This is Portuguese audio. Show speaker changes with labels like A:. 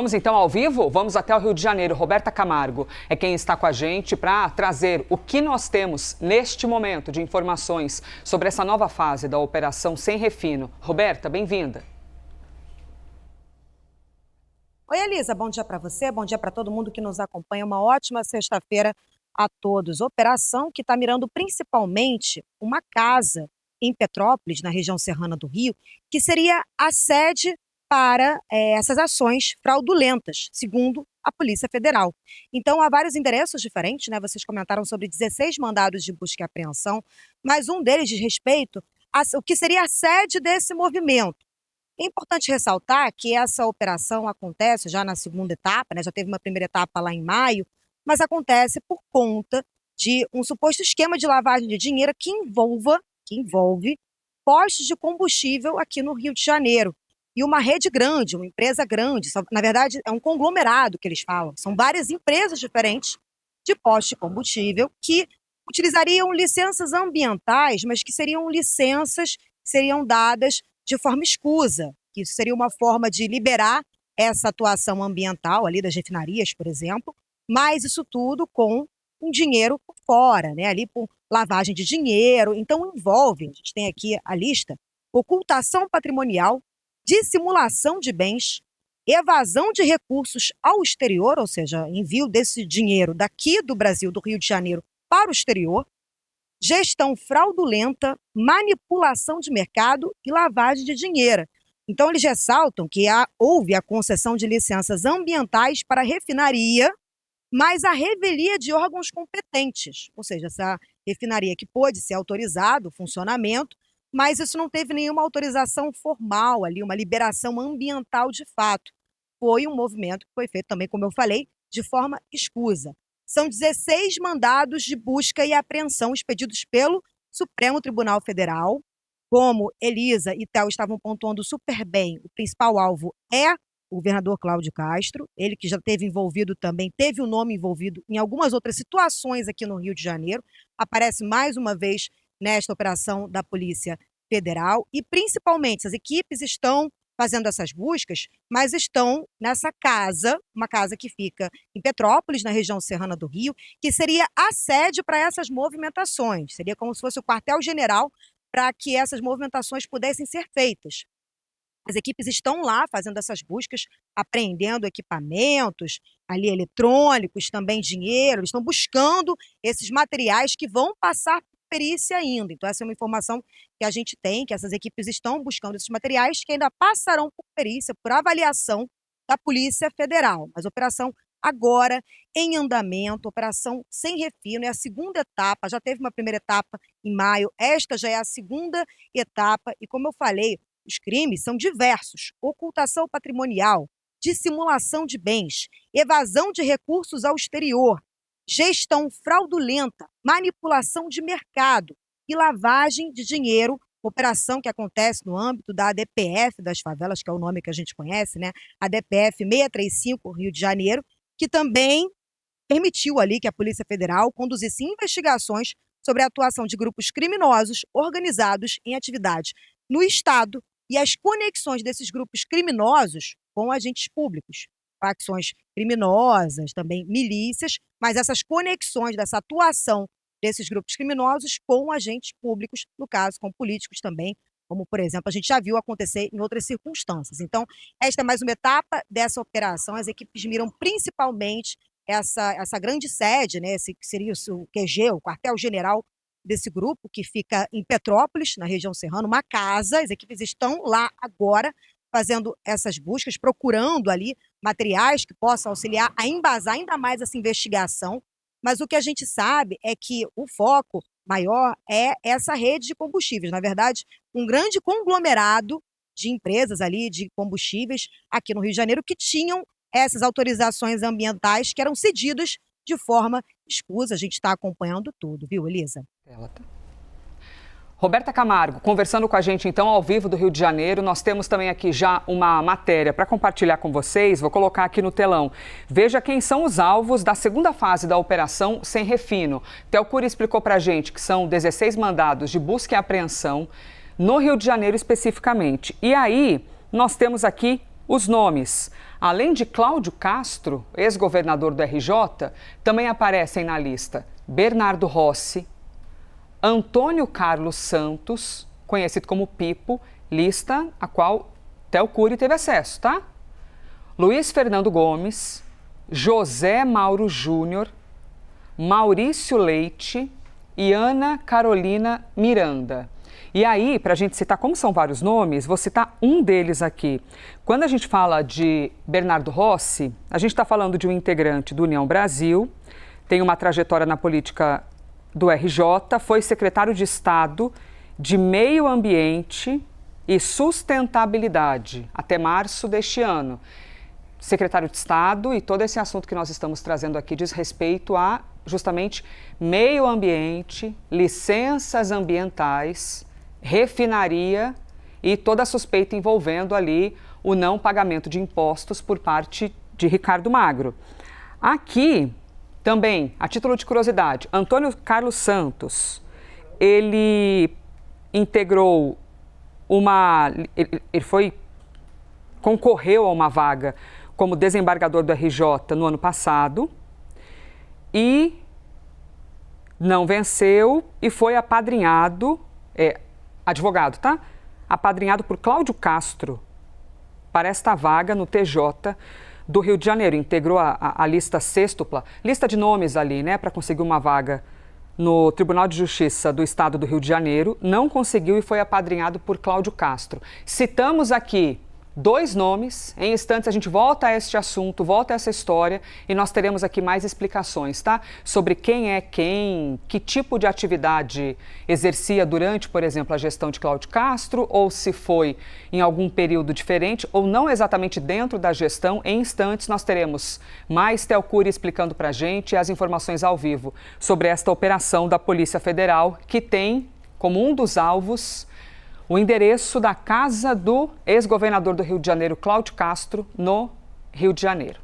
A: Vamos então ao vivo? Vamos até o Rio de Janeiro. Roberta Camargo é quem está com a gente para trazer o que nós temos neste momento de informações sobre essa nova fase da Operação Sem Refino. Roberta, bem-vinda.
B: Oi, Elisa, bom dia para você, bom dia para todo mundo que nos acompanha. Uma ótima sexta-feira a todos. Operação que está mirando principalmente uma casa em Petrópolis, na região serrana do Rio, que seria a sede para essas ações fraudulentas, segundo a Polícia Federal. Então, há vários endereços diferentes, né? Vocês comentaram sobre 16 mandados de busca e apreensão, mas um deles diz respeito ao que seria a sede desse movimento. É importante ressaltar que essa operação acontece já na segunda etapa, né? Já teve uma primeira etapa lá em maio, mas acontece por conta de um suposto esquema de lavagem de dinheiro que envolve postos de combustível aqui no Rio de Janeiro. E uma rede grande, uma empresa grande, na verdade é um conglomerado que eles falam, são várias empresas diferentes de postos de combustível que utilizariam licenças ambientais, mas que seriam licenças que seriam dadas de forma escusa, que isso seria uma forma de liberar essa atuação ambiental ali das refinarias, por exemplo, mas isso tudo com um dinheiro por fora, né? Ali por lavagem de dinheiro. Então envolve, a gente tem aqui a lista, ocultação patrimonial, dissimulação de bens, evasão de recursos ao exterior, ou seja, envio desse dinheiro daqui do Brasil, do Rio de Janeiro, para o exterior, gestão fraudulenta, manipulação de mercado e lavagem de dinheiro. Então, eles ressaltam que houve a concessão de licenças ambientais para a refinaria, mas a revelia de órgãos competentes, ou seja, essa refinaria que pôde ser autorizado o funcionamento, mas isso não teve nenhuma autorização formal ali, uma liberação ambiental de fato. Foi um movimento que foi feito também, como eu falei, de forma escusa. São 16 mandados de busca e apreensão expedidos pelo Supremo Tribunal Federal. Como Elisa e Théo estavam pontuando super bem, o principal alvo é o governador Cláudio Castro, ele que já esteve envolvido também, teve o nome envolvido em algumas outras situações aqui no Rio de Janeiro, aparece mais uma vez nesta operação da Polícia Federal e, principalmente, as equipes estão fazendo essas buscas, mas estão nessa casa, uma casa que fica em Petrópolis, na região serrana do Rio, que seria a sede para essas movimentações, seria como se fosse o quartel-general para que essas movimentações pudessem ser feitas. As equipes estão lá fazendo essas buscas, apreendendo equipamentos ali eletrônicos, também dinheiro, eles estão buscando esses materiais que vão passar por perícia ainda. Então essa é uma informação que a gente tem, que essas equipes estão buscando esses materiais que ainda passarão por perícia, por avaliação da Polícia Federal. Mas a operação agora em andamento, operação Sem Refino, é a segunda etapa, já teve uma primeira etapa em maio, esta já é a segunda etapa e, como eu falei, os crimes são diversos: ocultação patrimonial, dissimulação de bens, evasão de recursos ao exterior, gestão fraudulenta, manipulação de mercado e lavagem de dinheiro, operação que acontece no âmbito da ADPF das favelas, que é o nome que a gente conhece, né? ADPF 635, Rio de Janeiro, que também permitiu ali que a Polícia Federal conduzisse investigações sobre a atuação de grupos criminosos organizados em atividades no Estado e as conexões desses grupos criminosos com agentes públicos, facções criminosas, também milícias, mas essas conexões dessa atuação desses grupos criminosos com agentes públicos, no caso com políticos também, como, por exemplo, a gente já viu acontecer em outras circunstâncias. Então, esta é mais uma etapa dessa operação. As equipes miram principalmente essa grande sede, né, esse que seria o QG, o quartel-general desse grupo, que fica em Petrópolis, na região serrana, uma casa. As equipes estão lá agora fazendo essas buscas, procurando ali materiais que possam auxiliar a embasar ainda mais essa investigação. Mas o que a gente sabe é que o foco maior é essa rede de combustíveis. Na verdade, um grande conglomerado de empresas ali de combustíveis aqui no Rio de Janeiro que tinham essas autorizações ambientais que eram cedidas de forma escusa. A gente está acompanhando tudo, viu, Elisa?
A: Roberta Camargo, conversando com a gente então ao vivo do Rio de Janeiro. Nós temos também aqui já uma matéria para compartilhar com vocês, vou colocar aqui no telão. Veja quem são os alvos da segunda fase da Operação Sem Refino. Théo Cury explicou para a gente que são 16 mandados de busca e apreensão no Rio de Janeiro especificamente. E aí, nós temos aqui os nomes: Além de Cláudio Castro, ex-governador do RJ, também aparecem na lista Bernardo Rossi, Antônio Carlos Santos, conhecido como Pipo, lista a qual Théo Cury teve acesso, tá? Luiz Fernando Gomes, José Mauro Júnior, Maurício Leite e Ana Carolina Miranda. E aí, para a gente citar, como são vários nomes, vou citar um deles aqui. Quando a gente fala de Bernardo Rossi, a gente está falando de um integrante do União Brasil, tem uma trajetória na política do RJ, foi secretário de Estado de Meio Ambiente e Sustentabilidade até março deste ano. Secretário de Estado, e todo esse assunto que nós estamos trazendo aqui diz respeito a justamente meio ambiente, licenças ambientais, refinaria e toda a suspeita envolvendo ali o não pagamento de impostos por parte de Ricardo Magro. Aqui também, a título de curiosidade, Antônio Carlos Santos, ele integrou concorreu a uma vaga como desembargador do RJ no ano passado e não venceu e foi apadrinhado, advogado, tá? Apadrinhado por Cláudio Castro para esta vaga no TJ do Rio de Janeiro. Integrou a lista sextupla, lista de nomes ali, né, para conseguir uma vaga no Tribunal de Justiça do Estado do Rio de Janeiro. Não conseguiu e foi apadrinhado por Cláudio Castro. Citamos aqui dois nomes, em instantes a gente volta a este assunto, volta a essa história e nós teremos aqui mais explicações, tá? Sobre quem é quem, que tipo de atividade exercia durante, por exemplo, a gestão de Cláudio Castro, ou se foi em algum período diferente, ou não exatamente dentro da gestão. Em instantes nós teremos mais Théo Cury explicando pra gente as informações ao vivo sobre esta operação da Polícia Federal, que tem como um dos alvos o endereço da casa do ex-governador do Rio de Janeiro, Cláudio Castro, no Rio de Janeiro.